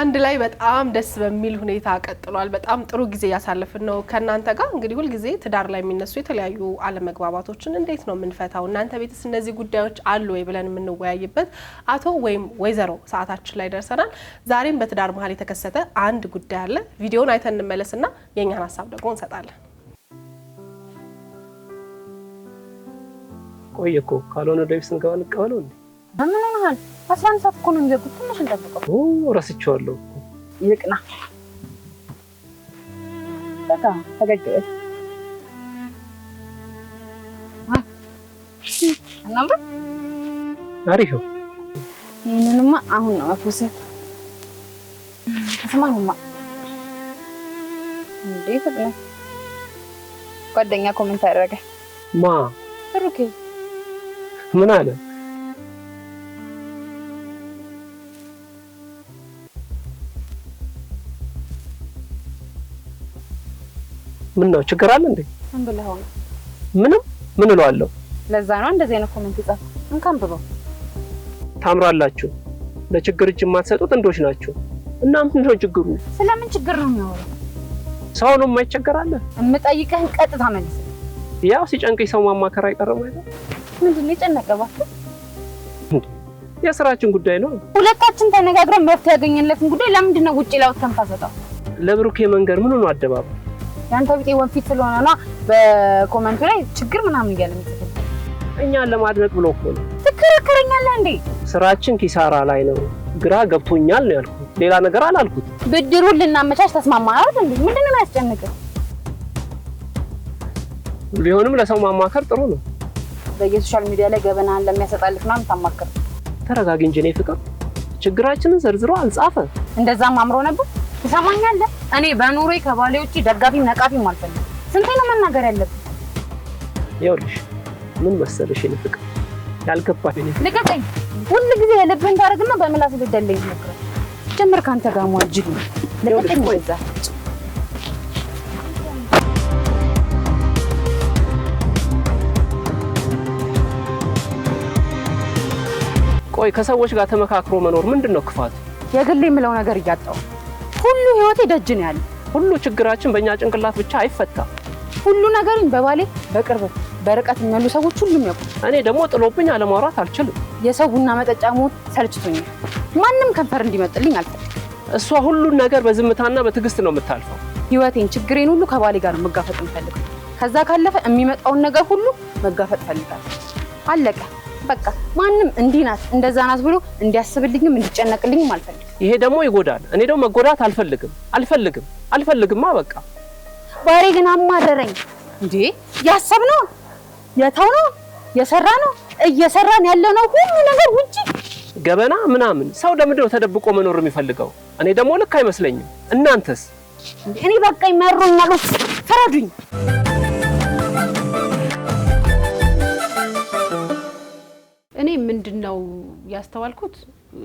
አንድ ላይ በጣም ደስ በሚል ሁኔታ ቀጥሏል። በጣም ጥሩ ጊዜ ያሳለፍን ነው ከናንተ ጋር። እንግዲህ ሁሉ ጊዜ ትዳር ላይ የሚነሱ የተለያዩ አለመግባባቶችን እንዴት ነው የምንፈታው? እናንተ ቤትስ እነዚህ ጉዳዮች አሉ ወይ ብለን የምንወያይበት አቶ ወይም ወይዘሮ ሰዓታችን ላይ ደርሰናል። ዛሬም በትዳር መሀል የተከሰተ አንድ ጉዳይ አለ። ቪዲዮውን አይተን እንመለስና የኛን ሐሳብ ደግሞ እንሰጣለን። ቆየኮ ካልሆነ ዴቪስ እንገባ እንቀበለው እንዴ? ምን ሆነሃል? 11 ሰዓት እኮ ነው የሚዘጉት። ትንሽ እንጠብቀው። ረስቼዋለሁ። ይቅና በቃ ተገደለ። እናምራ አሪፍ ነው። ይሄንንማ አሁን ነው አፍሰት ተሰማኝማ። እንዴት ነው ጓደኛ ኮሜንት አደረገ? ማ ብሩኬ ምን አለ? ምን ነው ችግር አለ እንዴ? ምን ብለኸው ነው? ምንም ምን እለዋለሁ? ለዛ ነው እንደዚህ አይነት ኮሜንት ይጻፍ። እንካም ብሎ ታምራላችሁ። ለችግር እጅ የማትሰጡት እንዶች ናችሁ። እና ምን ነው ችግሩ? ስለምን ችግር ነው የሚያወራው? ሰው ነው የማይቸገራለ? እምጠይቅህን ቀጥታ መልስ። ያው ሲጨንቀኝ ሰው ማማከር አይቀርም አይደል? ምንድነው የጨነቀባችሁ? የስራችን ጉዳይ ነው። ሁለታችን ተነጋግረን መፍትሄ ያገኘንለትን ጉዳይ ለምንድን ነው ውጪ ላይ ተንፋሰጣው? ለብሩኬ መንገር ምን ነው አደባባይ? ያንተ ቢጤ ወንፊት ስለሆነ ነው በኮሜንቱ ላይ ችግር ምናምን እያለ የሚጽፈው። እኛን ለማድነቅ ብሎ እኮ ነው። ትከራከረኛለህ እንዴ? ስራችን ኪሳራ ላይ ነው። ግራ ገብቶኛል ነው ያልኩት። ሌላ ነገር አላልኩት። ብድሩን ልናመቻች ተስማማን አይደል እንዴ? ምንድነው የሚያስጨንቀው? ቢሆንም ለሰው ማማከር ጥሩ ነው። በየሶሻል ሚዲያ ላይ ገበናን ለሚያሰጣልፍ ምናምን ታማከር። ተረጋጊ እንጂ ነው ፍቅር። ችግራችንን ዘርዝሮ አልጻፈ። እንደዛም አምሮ ነበር። ትሰማኛለህ? እኔ በኑሮዬ ከባሌ ውጪ ደጋፊም ነቃፊም አልፈልግም። ስንቴ ነው መናገር ያለብኝ? ይኸውልሽ ምን መሰለሽ የኔ ፍቅር ያልገባሽ እኔ ልቀቀኝ። ሁሉ ጊዜ የልብህን ታደርግና በምላስ ልደለኝ ሞክረ ጀመር ካንተ ጋር ሟጅግ ነው። ልቀቀኝ ወይዛ ቆይ ከሰዎች ጋር ተመካክሮ መኖር ምንድነው ክፋት? የግል የምለው ነገር እያጣው ሁሉ ህይወቴ ደጅ ነው ያለ። ሁሉ ችግራችን በእኛ ጭንቅላት ብቻ አይፈታም። ሁሉ ነገርን በባሌ በቅርብ በርቀት የሚያሉ ሰዎች ሁሉም ያውቁ። እኔ ደግሞ ጥሎብኝ አለማውራት አልችልም። የሰው ቡና መጠጫ ሞት ሰልችቶኛል። ማንም ከንፈር እንዲመጥልኝ አልፈልግም። እሷ ሁሉን ነገር በዝምታና በትዕግስት ነው የምታልፈው። ህይወቴን ችግሬን ሁሉ ከባሌ ጋር መጋፈጥ እንፈልጋለን። ከዛ ካለፈ የሚመጣውን ነገር ሁሉ መጋፈጥ ፈልጋለሁ። አለቀ በቃ። ማንም እንዲህ ናት እንደዛ ናት ብሎ እንዲያስብልኝም እንዲጨነቅልኝም አልፈልግም። ይሄ ደግሞ ይጎዳል። እኔ ደግሞ መጎዳት አልፈልግማ በቃ። ባሬ ግን አማረረኝ እንዴ። ያሰብነው የተውነው የሰራነው እየሰራን ያለነው ሁሉ ነገር ውጪ ገበና ምናምን ሰው ለምንድን ነው ተደብቆ መኖር የሚፈልገው? እኔ ደግሞ ልክ አይመስለኝም። እናንተስ? እኔ በቃ ይመሮኛል። ፈረዱኝ። እኔ ምንድነው ያስተዋልኩት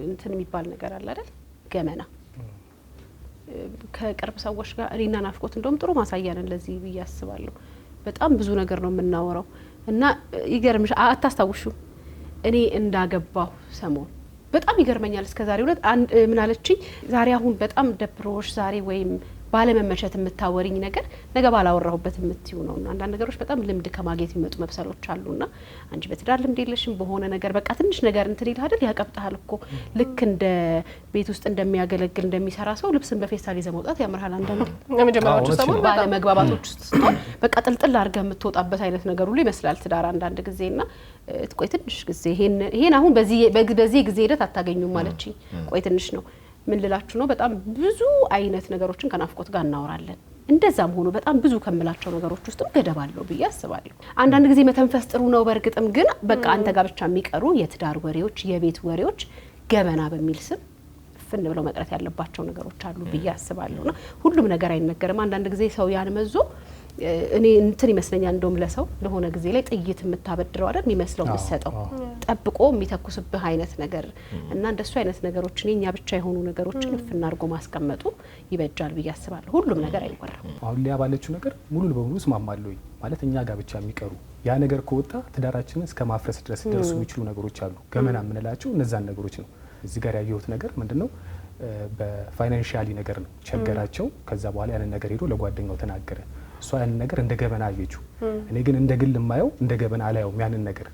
እንትን የሚባል ነገር አለ አይደል? ገመና ከቅርብ ሰዎች ጋር እኔና ናፍቆት እንደውም ጥሩ ማሳያ ነን ለዚህ ብዬ አስባለሁ። በጣም ብዙ ነገር ነው የምናወራው እና ይገርምሽ አታስታውሹ እኔ እንዳገባሁ ሰሞን በጣም ይገርመኛል እስከዛሬ ሁለት ምን አለችኝ ዛሬ አሁን በጣም ደብሮሽ ዛሬ ወይም ባለመመቸት የምታወሪኝ ነገር ነገ ባላወራሁበት የምትዩ ነውና አንዳንድ ነገሮች በጣም ልምድ ከማግኘት የሚመጡ መብሰሎች አሉና አንቺ በትዳር ልምድ የለሽም በሆነ ነገር በቃ ትንሽ ነገር እንትን ይልህ አይደል ያቀብጣል እኮ ልክ እንደ ቤት ውስጥ እንደሚያገለግል እንደሚሰራ ሰው ልብስን በፌስታል ይዘህ መውጣት ያምርሃል። አንዳንድ የመጀመሪያዎቹ ሰሞን ባለመግባባቶች ውስጥ ስትሆን በቃ ጥልጥል አድርገህ የምትወጣበት አይነት ነገር ሁሉ ይመስላል ትዳር አንዳንድ ጊዜና ቆይ ትንሽ ጊዜ ይሄን አሁን በዚህ ጊዜ ሂደት አታገኙም ማለችኝ። ቆይ ትንሽ ነው ምን ልላችሁ ነው በጣም ብዙ አይነት ነገሮችን ከናፍቆት ጋር እናወራለን። እንደዛም ሆኖ በጣም ብዙ ከመላቸው ነገሮች ውስጥ ገደብ አለው ብዬ አስባለሁ። አንዳንድ ጊዜ መተንፈስ ጥሩ ነው በርግጥም ግን በቃ አንተ ጋር ብቻ የሚቀሩ የትዳር ወሬዎች የቤት ወሬዎች ገበና በሚል ስም ፍን ብለው መቅረት ያለባቸው ነገሮች አሉ ብዬ አስባለሁና ሁሉም ነገር አይነገርም። አንዳንድ ጊዜ ሰው ያን መዞ እኔ እንትን ይመስለኛል እንደውም ለሰው ለሆነ ጊዜ ላይ ጥይት የምታበድረው አይደል የሚመስለው መስጠው ጠብቆ የሚተኩስብህ አይነት ነገር እና እንደሱ አይነት ነገሮችን የኛ ብቻ የሆኑ ነገሮችን ፍናርጎ ማስቀመጡ ይበጃል ብዬ አስባለሁ። ሁሉም ነገር አይወራም። አሁን ላይ ያባለችው ነገር ሙሉ በሙሉ ስማማለሁ ማለት እኛ ጋር ብቻ የሚቀሩ ያ ነገር ከወጣ ትዳራችንን እስከ ማፍረስ ድረስ ደርሱ የሚችሉ ነገሮች አሉ። ገመና የምንላቸው እነዛን ነገሮች ነው። እዚህ ጋር ያየሁት ነገር ምንድነው በፋይናንሻሊ ነገር ነው ቸገራቸው። ከዛ በኋላ ያንን ነገር ሄዶ ለጓደኛው ተናገረ። እሷ ያንን ነገር እንደ ገበና አየችው። እኔ ግን እንደ ግል የማየው እንደ ገበና አላየውም። ያንን ነገር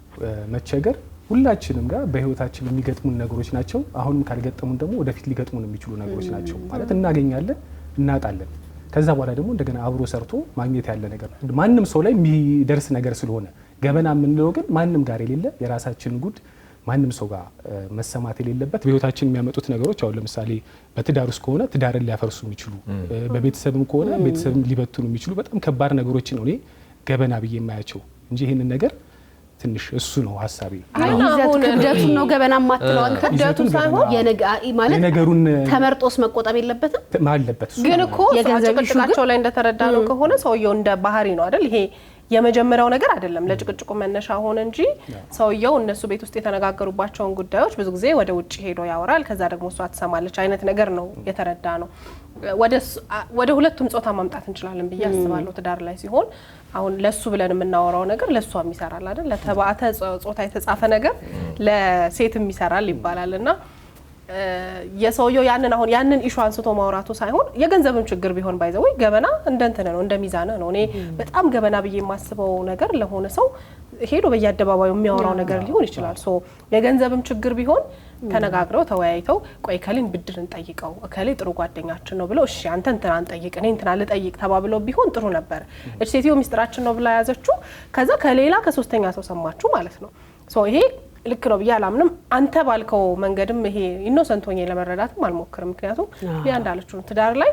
መቸገር ሁላችንም ጋር በህይወታችን የሚገጥሙን ነገሮች ናቸው። አሁንም ካልገጠሙን ደግሞ ወደፊት ሊገጥሙን የሚችሉ ነገሮች ናቸው ማለት እናገኛለን፣ እናጣለን። ከዛ በኋላ ደግሞ እንደገና አብሮ ሰርቶ ማግኘት ያለ ነገር ማንም ሰው ላይ የሚደርስ ነገር ስለሆነ ገበና የምንለው ግን ማንም ጋር የሌለ የራሳችን ጉድ ማንም ሰው ጋር መሰማት የሌለበት በህይወታችን የሚያመጡት ነገሮች አሁን ለምሳሌ በትዳር ውስጥ ከሆነ ትዳርን ሊያፈርሱ የሚችሉ በቤተሰብም ከሆነ ቤተሰብም ሊበትኑ የሚችሉ በጣም ከባድ ነገሮችን ነው እኔ ገበና ብዬ የማያቸው እንጂ ይህንን ነገር ትንሽ እሱ ነው ሀሳቤ። ክብደቱን ነው ገበና ማትለው አንተ ክብደቱን ሳይሆን ማለት የነገሩን ተመርጦስ መቆጠብ የለበትም አለበት። ግን እኮ ጭቅጭቃቸው ላይ እንደተረዳ ነው ከሆነ ሰውየው እንደ ባህሪ ነው አይደል? ይሄ የመጀመሪያው ነገር አይደለም ለጭቅጭቁ መነሻ ሆነ እንጂ ሰውየው እነሱ ቤት ውስጥ የተነጋገሩባቸውን ጉዳዮች ብዙ ጊዜ ወደ ውጭ ሄዶ ያወራል። ከዛ ደግሞ እሷ ትሰማለች አይነት ነገር ነው የተረዳ ነው። ወደ ሁለቱም ጾታ ማምጣት እንችላለን ብዬ አስባለሁ። ትዳር ላይ ሲሆን አሁን ለሱ ብለን የምናወራው ነገር ለሷም ይሰራል አይደል? ለተባተ ጾታ የተጻፈ ነገር ለሴትም ይሰራል ይባላልና የሰውየው ያንን ኢሹ አንስቶ ማውራቱ ሳይሆን የገንዘብም ችግር ቢሆን ባይዘው ገበና እንደንተነ ነው እንደሚዛነ ነው። እኔ በጣም ገበና ብዬ የማስበው ነገር ለሆነ ሰው ሄዶ በየአደባባዩ የሚያወራው ነገር ሊሆን ይችላል። ሶ የገንዘብም ችግር ቢሆን ተነጋግረው ተወያይተው ቆይ ከሊን ብድር እንጠይቀው ከሊ ጥሩ ጓደኛችን ነው ብለው እሺ አንተ እንትና እንጠይቅ እኔ እንትና ልጠይቅ ተባብለው ቢሆን ጥሩ ነበር። እሺ ሴትዮ ሚስጥራችን ነው ብላ ያዘችው። ከዛ ከሌላ ከሶስተኛ ሰው ሰማችሁ ማለት ነው። ሶ ይሄ ልክ ነው ብዬ አላምንም። አንተ ባልከው መንገድም ይሄ ኢኖሰንት ሆኜ ለመረዳትም አልሞክርም። ምክንያቱም ያ እንዳለችው ትዳር ላይ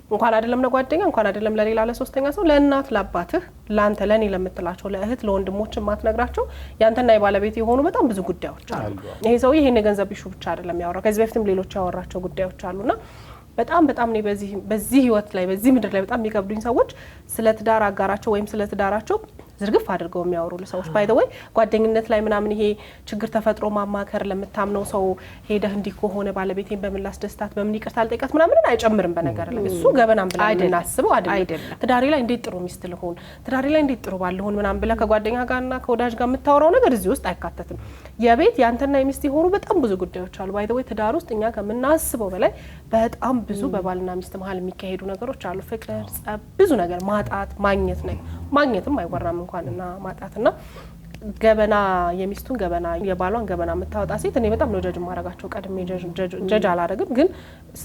እንኳን አይደለም ለጓደኛ እንኳን አይደለም ለሌላ ለሶስተኛ ሰው ለእናት ለአባትህ ላንተ ለኔ ለምትላቸው ለእህት ለወንድሞች ማትነግራቸው ያንተና የባለቤት የሆኑ በጣም ብዙ ጉዳዮች አሉ። ይሄ ሰው ይሄን የገንዘብ ኢሹ ብቻ አይደለም ያወራው ከዚህ በፊትም ሌሎች ያወራቸው ጉዳዮች አሉና በጣም ነው በዚህ ህይወት ላይ በዚህ ምድር ላይ በጣም የሚከብዱኝ ሰዎች ስለ ትዳር አጋራቸው ወይም ስለ ትዳራቸው ዝርግፍ አድርገው የሚያወሩ ለሰዎች ባይ ዘ ወይ ጓደኝነት ላይ ምናምን ይሄ ችግር ተፈጥሮ ማማከር ለምታምነው ሰው ሄደህ እንዲህ ከሆነ ባለቤቴን በምላስ ደስታት በምን ይቅርታ አልጠይቃት ምናምን አይጨምርም። በነገር ላይ እሱ ገበናም ብለን እናስበው አይደለም። ትዳሬ ላይ እንዴት ጥሩ ሚስት ልሆን ትዳሬ ላይ እንዴት ጥሩ ባል ልሆን ምናምን ብለህ ከጓደኛ ጋርና ከወዳጅ ጋር የምታወራው ነገር እዚህ ውስጥ አይካተትም። የቤት ያንተና የሚስት የሆኑ በጣም ብዙ ጉዳዮች አሉ። ባይ ዘ ወይ ትዳር ውስጥ እኛ ከምናስበው በላይ በጣም ብዙ በባልና ሚስት መሀል የሚካሄዱ ነገሮች አሉ። ፍቅር፣ ጸብ፣ ብዙ ነገር ማጣት ማግኘት ነው። ማግኘትም አይወራም እንኳንና ማጣትና ገበና የሚስቱን ገበና የባሏን ገበና የምታወጣ ሴት እኔ በጣም ነው ጀጅ ማረጋቸው። ቀድሜ ጀጅ አላረግም፣ ግን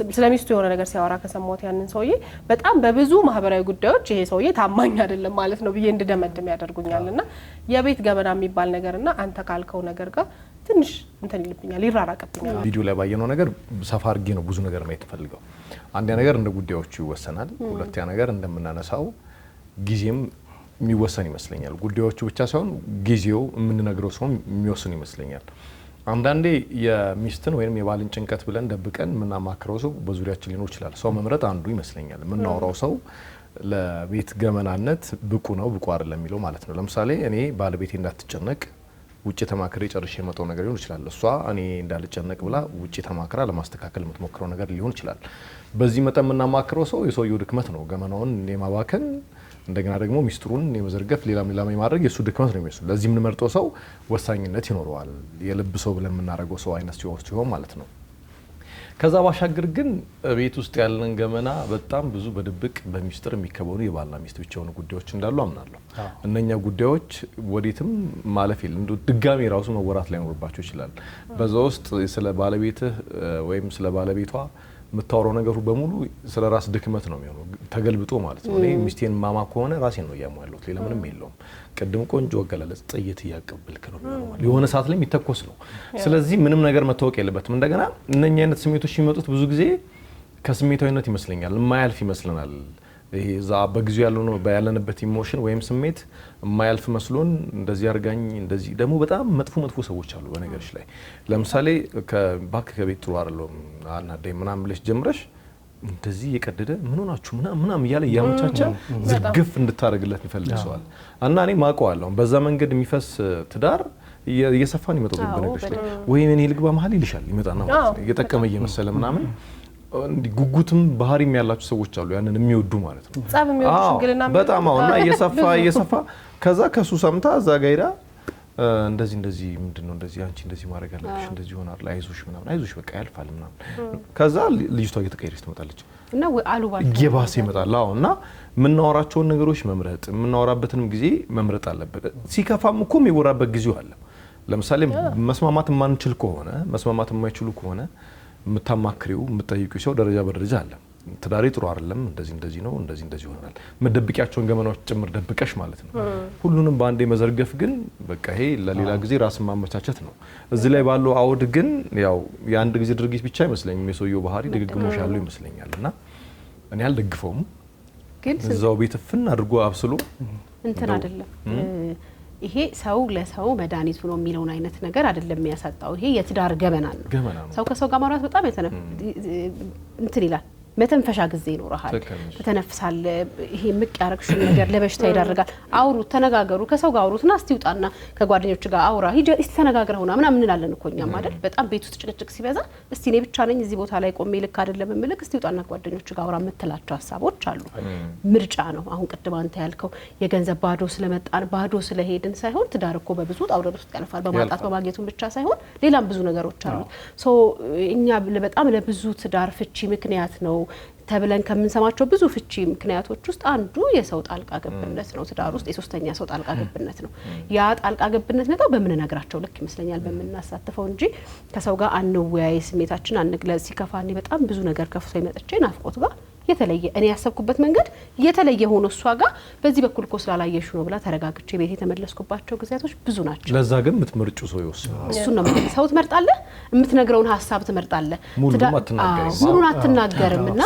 ስለሚስቱ የሆነ ነገር ሲያወራ ከሰማሁት ያንን ሰውዬ በጣም በብዙ ማህበራዊ ጉዳዮች ይሄ ሰውዬ ታማኝ አይደለም ማለት ነው ብዬ እንድደመድም ያደርጉኛልና የቤት ገበና የሚባል ነገርና አንተ ካልከው ነገር ጋር ትንሽ እንትን ይልብኛል ይራራቅብኛል። ቪዲዮ ላይ ባየነው ነገር ሰፋ አድርጌ ነው ብዙ ነገር ማየት ፈልገው። አንደኛ ነገር እንደ ጉዳዮቹ ይወሰናል። ሁለተኛ ነገር እንደምናነሳው ጊዜም የሚወሰን ይመስለኛል። ጉዳዮቹ ብቻ ሳይሆን ጊዜው የምንነግረው ሰው የሚወስን ይመስለኛል። አንዳንዴ የሚስትን ወይም የባልን ጭንቀት ብለን ደብቀን የምናማክረው ሰው በዙሪያችን ሊኖር ይችላል። ሰው መምረጥ አንዱ ይመስለኛል። የምናወራው ሰው ለቤት ገመናነት ብቁ ነው ብቁ አይደለም የሚለው ማለት ነው። ለምሳሌ እኔ ባለቤቴ እንዳትጨነቅ ውጪ ተማክሬ ጨርሼ የመጣው ነገር ሊሆን ይችላል። እሷ እኔ እንዳልጨነቅ ብላ ውጪ ተማክራ ለማስተካከል የምትሞክረው ነገር ሊሆን ይችላል። በዚህ መጠን የምናማክረው ሰው የሰውየው ድክመት ነው። ገመናውን የማባከን እንደገና ደግሞ ሚስጥሩን የመዘርገፍ ሌላ የማድረግ የሱ ድክመት ነው የሚመስለው። ለዚህ የምንመርጠው ሰው ወሳኝነት ይኖረዋል። የልብ ሰው ብለን የምናደርገው ሰው አይነት ሲሆን ማለት ነው። ከዛ ባሻገር ግን ቤት ውስጥ ያለን ገመና በጣም ብዙ በድብቅ በሚስጥር የሚከበሩ የባልና ሚስት ብቻ የሆኑ ጉዳዮች እንዳሉ አምናለሁ። እነኛ ጉዳዮች ወዴትም ማለፍ የለም። ድጋሚ ራሱ መወራት ላይኖርባቸው ይችላል። በዛ ውስጥ ስለ ባለቤትህ ወይም ስለ ባለቤቷ የምታወራው ነገሩ በሙሉ ስለ ራስ ድክመት ነው የሚሆነው ተገልብጦ ማለት ነው። እኔ ሚስቴን ማማ ከሆነ ራሴን ነው ያሟሉት ሌላ ምንም የለውም። ቅድም ቆንጆ አገላለጽ ጥይት እያቀበልክ ነው የሆነ ሰዓት ላይ የሚተኮስ ነው። ስለዚህ ምንም ነገር መታወቅ የለበትም። እንደገና እነኛ አይነት ስሜቶች የሚመጡት ብዙ ጊዜ ከስሜታዊነት ይመስለኛል። የማያልፍ ይመስለናል። ይሄ ዛ በጊዜው ያለንበት ኢሞሽን ወይም ስሜት የማያልፍ መስሎን እንደዚህ አርጋኝ እንደዚህ ደግሞ በጣም መጥፎ ሰዎች አሉ በነገርሽ ላይ። ለምሳሌ ከባክ ከቤት ጥሩ አይደለም አናደኝ ምናምን ብለሽ ጀምረሽ እንደዚህ የቀደደ ምን ሆናችሁ ምናምን እያለ ያመቻቻ ዝርግፍ እንድታረግለት ይፈልጋል። እና እኔ ማውቀዋለሁ በዛ መንገድ የሚፈስ ትዳር እየሰፋን ይመጣው በነገርሽ ላይ ወይ እኔ ልግባ መሀል ይልሻል ይመጣና ማለት ነው እየጠቀመ እየመሰለ ምናምን ጉጉትም ባህሪም ያላችሁ ሰዎች አሉ ያንን የሚወዱ ማለት ነው። ጻብ የሚወዱ ሽንግልና በጣም አሁንና እየሰፋ ከዛ ከሱ ሰምታ እዛ ጋይዳ እንደዚህ ምንድነው እንደዚህ አንቺ እንደዚህ ማድረግ አለብሽ እንደዚህ ይሆናል አይዞሽ ምናምን አይዞሽ በቃ ያልፋል ምናምን ከዛ ልጅቷ እየተቀየረች ትመጣለች እና አሉባልታ እየባሰ ይመጣል አዎ እና የምናወራቸውን ነገሮች መምረጥ የምናወራበትንም ጊዜ መምረጥ አለበት ሲከፋም እኮ የሚወራበት ጊዜው አለ ለምሳሌ መስማማት ማንችል ከሆነ መስማማት የማይችሉ ከሆነ የምታማክሪው የምትጠይቂው ሰው ደረጃ በደረጃ አለ ትዳሬ ጥሩ አይደለም እንደዚህ ነው እንደዚህ ይሆናል መደብቂያቸውን ገመናዎች ጭምር ደብቀሽ ማለት ነው ሁሉንም ባንዴ መዘርገፍ ግን በቃ ይሄ ለሌላ ጊዜ ራስን ማመቻቸት ነው እዚህ ላይ ባለው አውድ ግን ያው የአንድ ጊዜ ድርጊት ብቻ አይመስለኝም የሰውየው ባህሪ ድግግሞሽ ያለው ይመስለኛልና እኔ አልደግፈውም ግን እዛው ቤት ፍን አድርጎ አብስሎ እንትን አይደለም ይሄ ሰው ለሰው መድኃኒቱ ነው የሚለውን አይነት ነገር አይደለም የሚያሳጣው ይሄ የትዳር ገበና ነው ሰው ከሰው ጋር ማውራት በጣም እንትን ይላል መተንፈሻ ጊዜ ይኖርሃል ተተነፍሳል ይሄ ምቅ ያረክሽው ነገር ለበሽታ ይዳርጋል አውሩት ተነጋገሩ ከሰው ጋር አውሩትና እስቲ ውጣና ከጓደኞች ጋር አውራ ሂጂ እስቲ ተነጋግረውና ምናምን እንላለን እኮ እኛም አይደል በጣም ቤት ውስጥ ጭቅጭቅ ሲበዛ እስቲ እኔ ብቻ ነኝ እዚህ ቦታ ላይ ቆሜ ልክ አይደለም ምልክ እስቲ ውጣና ጓደኞች ጋር አውራ የምትላቸው ሀሳቦች አሉ ምርጫ ነው አሁን ቅድም አንተ ያልከው የገንዘብ ባዶ ስለመጣን ባዶ ስለሄድን ሳይሆን ትዳር እኮ በብዙ ጣውረድ ውስጥ ያልፋል በማጣት በማግኘቱን ብቻ ሳይሆን ሌላም ብዙ ነገሮች አሉ ሶ እኛ በጣም ለብዙ ትዳር ፍቺ ምክንያት ነው ተብለን ከምንሰማቸው ብዙ ፍቺ ምክንያቶች ውስጥ አንዱ የሰው ጣልቃ ገብነት ነው ትዳር ውስጥ የሶስተኛ ሰው ጣልቃ ገብነት ነው ያ ጣልቃ ገብነት ነው በምን ነገራቸው ልክ ይመስለኛል በመናሳተፈው እንጂ ከሰው ጋር አንወያይ ስሜታችን አንግለጽ ሲከፋኒ በጣም ብዙ ነገር ከፍቶ ይመጣች ናፍቆት ጋር የተለየ እኔ ያሰብኩበት መንገድ የተለየ ሆኖ እሷ ጋር በዚህ በኩል እኮ ስላላየሽ ነው ብላ ተረጋግቼ ቤት የተመለስኩባቸው ጊዜያቶች ብዙ ናቸው ለዛ ግን ምትመርጩ ሰው ይወስናል እሱ ነው ሰው ትመርጣለህ የምትነግረውን ሐሳብ ትመርጣለህ ሙሉን አትናገርምና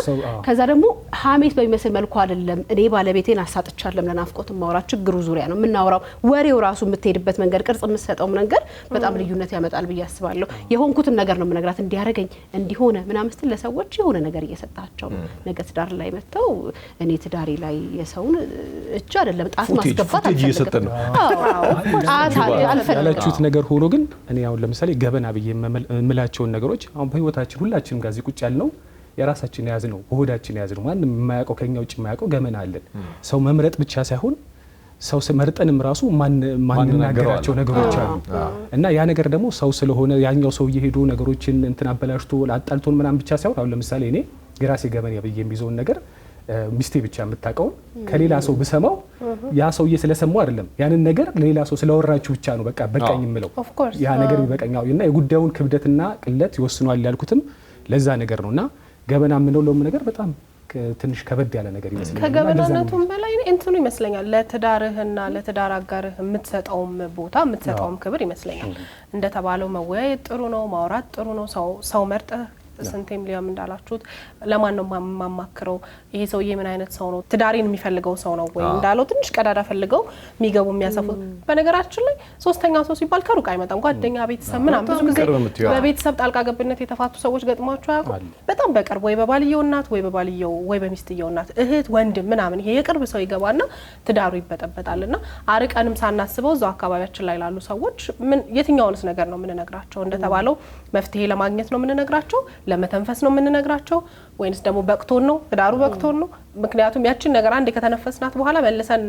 ከዛ ደግሞ ሀሜት በሚመስል መልኩ አይደለም እኔ ባለቤቴን አሳጥቻለሁ ለናፍቆት ማውራ ችግሩ ዙሪያ ነው የምናወራው ወሬው ራሱ የምትሄድበት መንገድ ቅርጽ የምትሰጠው ነገር በጣም ልዩነት ያመጣል ብዬ አስባለሁ የሆንኩትን ነገር ነው የምነግራት እንዲያረጋኝ እንዲሆነ ምናምን ስትል ለሰዎች የሆነ ነገር እየሰጣቸው ነገ ትዳር ላይ መተው እኔ ትዳሪ ላይ የሰውን እጅ አይደለም ጣት ማስገባት አልፈልግም ያላችሁት ነገር ሆኖ ግን እኔ አሁን ለምሳሌ ገበና ብዬ የምላቸውን ነገሮች አሁን በህይወታችን ሁላችንም ጋር ቁጭ ያልነው የራሳችን ያዝ ነው በሆዳችን ያዝ ነው ማንንም የማያውቀው ከኛ ውጭ የማያውቀው ገመና አለን ሰው መምረጥ ብቻ ሳይሆን ሰው መርጠንም ራሱ ማንናገራቸው ነገሮች አሉ እና ያ ነገር ደግሞ ሰው ስለሆነ ያኛው ሰው እየሄዱ ነገሮችን እንትን አበላሽቶ አጣልቶን ምናምን ብቻ ሳይሆን አሁን ለምሳሌ እኔ የራሴ ገበና ብዬ የሚይዘውን ነገር ሚስቴ ብቻ የምታውቀው ከሌላ ሰው ብሰማው ያ ሰውዬ ስለሰማው አይደለም ያንን ነገር ለሌላ ሰው ስለወራችሁ ብቻ ነው በቃ በቃኝ የምለው ያ ነገር ይበቃኛው እና የጉዳዩን ክብደትና ቅለት ይወስኗል ያልኩትም ለዛ ነገር ነውና ገበና የምንለው ነገር በጣም ትንሽ ከበድ ያለ ነገር ይመስላል ከገበናነቱም በላይ እንትኑ ይመስለኛል ለትዳርህና ለትዳር አጋርህ የምትሰጠውም ቦታ የምትሰጠውም ክብር ይመስለኛል እንደተባለው መወያየት ጥሩ ነው ማውራት ጥሩ ነው ሰው መርጠህ ስንቴም ሊያም እንዳላችሁት ለማን ነው ማማክረው ይሄ ሰውዬ ምን አይነት ሰው ነው ትዳሪን የሚፈልገው ሰው ነው ወይ እንዳለው ትንሽ ቀዳዳ ፈልገው የሚገቡ የሚያሰፉት በነገራችን ላይ ሶስተኛው ሰው ሲባል ከሩቅ አይመጣም ጓደኛ ቤተሰብ ምናምን ብዙ ጊዜ በቤተሰብ ጣልቃ ገብነት የተፋቱ ሰዎች ገጥሟቸው ያውቃል በጣም በቅርብ ወይ በባልየው እናት ወይ በባልየው ወይ በሚስትየው እናት እህት ወንድም ምናምን ይሄ የቅርብ ሰው ይገባና ትዳሩ ይበጠበጣልና አርቀንም ሳናስበው እዛው አካባቢያችን ላይ ላሉ ሰዎች ምን የትኛውንስ ነገር ነው የምንነግራቸው እንደተባለው መፍትሄ ለማግኘት ነው የምንነግራቸው ለመተንፈስ ነው የምንነግራቸው ወይንስ ደግሞ በቅቶን ነው ትዳሩ በቅቶን ነው ምክንያቱም ያችን ነገር አንዴ ከተነፈስናት በኋላ መልሰን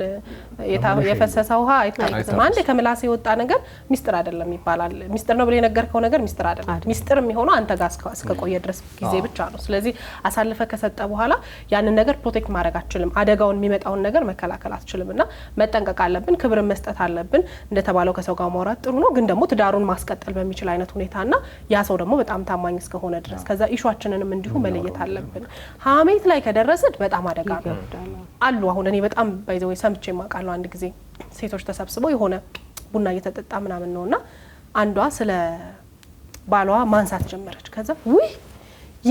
የፈሰሰ ውሃ አይታይም አንዴ ከምላስ የወጣ ነገር ሚስጥር አይደለም ይባላል ሚስጥር ነው ብለ የነገርከው ነገር ሚስጥር አይደለም ሚስጥር የሚሆነው አንተ ጋር እስከቆየ ድረስ ጊዜ ብቻ ነው ስለዚህ አሳልፈ ከሰጠ በኋላ ያንን ነገር ፕሮቴክት ማድረግ አትችልም አደጋውን የሚመጣውን ነገር መከላከል አትችልምና መጠንቀቅ አለብን ክብር መስጠት አለብን እንደተባለው ከሰው ጋር ማውራት ጥሩ ነው ግን ደግሞ ትዳሩን ማስቀጠል በሚችል አይነት ሁኔታና ያ ሰው ደግሞ በጣም ታማኝ እስከሆነ ድረስ ከዛ ኢሹአችንንም እንዲሁ መለየት አለብን ሀሜት ላይ ከደረሰት በጣም አደጋ ነው አሉ አሁን እኔ በጣም ባይዘው ሰምቼ ማቃለው አንድ ጊዜ ሴቶች ተሰብስበው የሆነ ቡና እየተጠጣ ምናምን ነውና አንዷ ስለ ባሏ ማንሳት ጀመረች ከዛ ውይ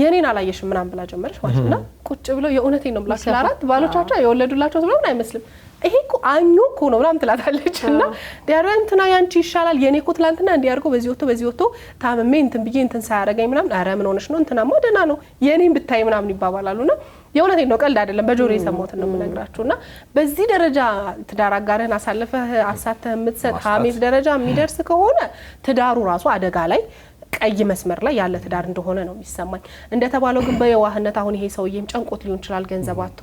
የኔን አላየሽም ምናምን ብላ ጀመረች ማለትና ቁጭ ብለው የኡነቴን ነው ብላ ስለአራት ባሎቻቸው የወለዱላቸው ብለው ምን አይመስልም ይሄ እኮ አኙ እኮ ነው ምናምን ትላታለችና ዲያራንትና ያንቺ ይሻላል የኔ እኮ ትላንትና እንዲያርገው በዚህ ወጥቶ ታመሜ እንትን ብዬ እንትን ሳያረጋኝ ምናምን አረ ምን ሆነሽ ነው እንትናማ ደና ነው የኔን ብታይ ምናምን ይባባላሉና የኡነቴን ነው ቀልድ አይደለም በጆሮ የሰማሁትን ነው የምነግራችሁና በዚህ ደረጃ ትዳር አጋርህን አሳልፈህ አሳተህ የምትሰጥ ሀሜት ደረጃ የሚደርስ ከሆነ ትዳሩ ራሱ አደጋ ላይ ቀይ መስመር ላይ ያለ ትዳር እንደሆነ ነው የሚሰማኝ። እንደተባለው ግን በየዋህነት አሁን ይሄ ሰውዬም ጨንቆት ሊሆን ይችላል፣ ገንዘብ አጥቶ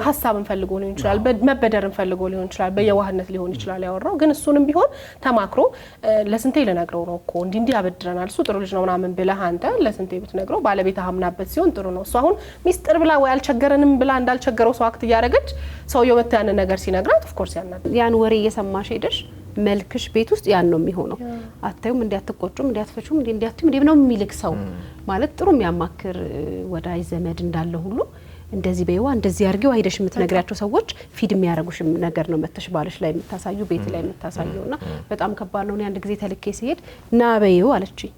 ሀሳብን ፈልጎ ሊሆን ይችላል፣ መበደርን ፈልጎ ሊሆን ይችላል፣ በየዋህነት ሊሆን ይችላል ያወራው። ግን እሱንም ቢሆን ተማክሮ ለስንቴ ልነግረው ነው እኮ እንዲህ ያበድረናል እሱ ጥሩ ልጅ ነው ምናምን ብለህ አንተ ለስንቴ ብትነግረው ባለቤት አምናበት ሲሆን ጥሩ ነው። እሱ አሁን ሚስጥር ብላ ወይ አልቸገረንም ብላ እንዳልቸገረው ሰው አክት እያደረገች ሰውየው መጥቶ ያንን ነገር ሲነግራት ኦፍ ኮርስ ያን ወሬ እየሰማሽ ሄደሽ መልክሽ ቤት ውስጥ ያን ነው የሚሆነው። አታዩም እንዲያትቆጩም እንዲያትፈቹም እንዲያትም ነው የሚልክ ሰው ማለት ጥሩ የሚያማክር ወዳጅ ዘመድ እንዳለ ሁሉ እንደዚህ በይዋ እንደዚህ አርጊው አይደሽ የምትነግሪያቸው ሰዎች ፊድ የሚያረጉሽ ነገር ነው መተሽ ባልሽ ላይ የምታሳዩ ቤት ላይ የምታሳዩና በጣም ከባድ ነው። አንድ ጊዜ ተልኬ ሲሄድ ና በይው አለችኝ።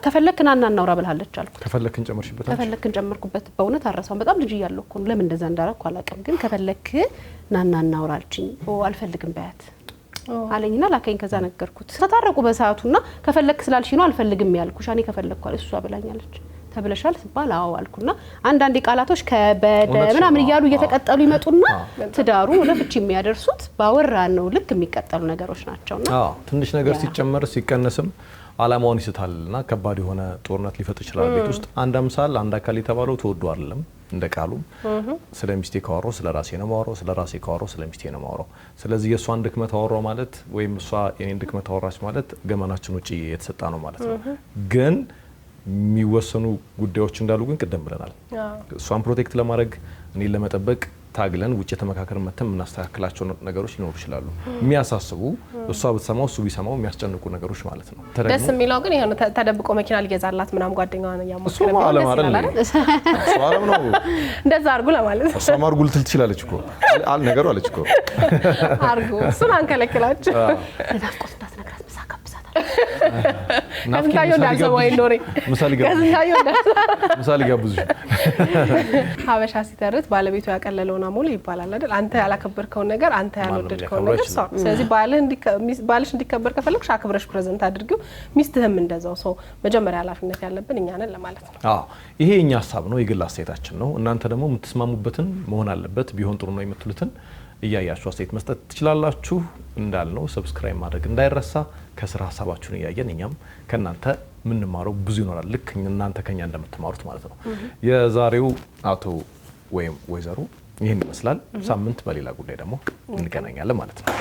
ከፈለክ ና እናውራ ብላለች አልኩ። ከፈለክ እንጨምርሽበት ከፈለክ እንጨምርኩበት በእውነት አረሳው። በጣም ልጅ እያለሁ እኮ ለምን እንደዛ እንዳረኩ አላውቅም። ግን ከፈለክ ና እናውራ አለችኝ። አልፈልግም በያት አለኝና ላከኝ። ከዛ ነገርኩት ተታረቁ በሰዓቱና ከፈለክ ስላልሽ ነው አልፈልግም ያልኩሽ እኔ ከፈለኩ አለ እሷ ብላኛለች። ተብለሻል ሲባል አዎ አልኩና አንዳንድ ቃላቶች ከበደ ምናምን እያሉ እየተቀጠሉ ይመጡና ትዳሩ ለፍቺ የሚያደርሱት ባወራን ነው ልክ የሚቀጠሉ ነገሮች ናቸውና ትንሽ ነገር ሲጨመር ሲቀነስም አላማውን ይስታልና ከባድ የሆነ ጦርነት ሊፈጥ ይችላል ቤት ውስጥ። አንድ አምሳል አንድ አካል የተባለው ተወዶ አይደለም እንደ ቃሉ ስለ ሚስቴ ካወራው ስለ ራሴ ነው ማወራው፣ ስለ ራሴ ካወራው ስለ ሚስቴ ነው ማወራው። ስለዚህ የሷን ድክመት አወራው ማለት ወይም እሷ የኔን ድክመት አወራች ማለት ገመናችን ውጪ የተሰጣ ነው ማለት ነው። ግን የሚወሰኑ ጉዳዮች እንዳሉ ግን ቀደም ብለናል። እሷን ፕሮቴክት ለማድረግ እኔን ለመጠበቅ ታግለን ውጭ ተመካከርን መተም እናስተካክላቸው ነገሮች ሊኖሩ ይችላሉ። የሚያሳስቡ እሷ ብትሰማው እሱ ቢሰማው የሚያስጨንቁ ነገሮች ማለት ነው። ደስ የሚለው ግን ይሄን ተደብቆ መኪና ሊገዛላት ምናም ጓደኛዋን ያማከረ እሱ ዓለም ነው እንደዛ አርጉ ለማለት እሷ ማርጉ ልትል ትችላለች እኮ አል ነገሩ አለች እኮ አርጉ እሱን አንከለክላችሁ ለናፍቆት እንዳትነግራት መሳካብሳታል ከስንታዮ እንዳልሰማኝ ኖሬ ከስንታዮ ምሳሌ ጋብዙሽ ሀበሻ ሲተርት ባለቤቱ ያቀለለውና ሞል ይባላል አይደል? አንተ ያላከበርከውን ነገር አንተ ያልወደድከውን ነገር ሰው። ስለዚህ ባልሽ እንዲከበር ከፈለግሽ አክብረሽ ፕሬዘንት አድርጊው፣ ሚስትህም እንደዛው። ሰው መጀመሪያ ኃላፊነት ያለብን እኛ ነን ለማለት ነው። ይሄ የኛ ሀሳብ ነው፣ የግል አስተያየታችን ነው። እናንተ ደግሞ የምትስማሙበትን መሆን አለበት ቢሆን ጥሩ ነው የምትሉትን እያያችሁ አስተያየት መስጠት ትችላላችሁ። እንዳልነው ሰብስክራይብ ማድረግ እንዳይረሳ። ከስራ ሀሳባችሁን እያየን እኛም ከናንተ ምንማረው ብዙ ይኖራል፣ ልክ እናንተ ከኛ እንደምትማሩት ማለት ነው። የዛሬው አቶ ወይም ወይዘሮ ይህን ይመስላል። ሳምንት በሌላ ጉዳይ ደግሞ እንገናኛለን ማለት ነው።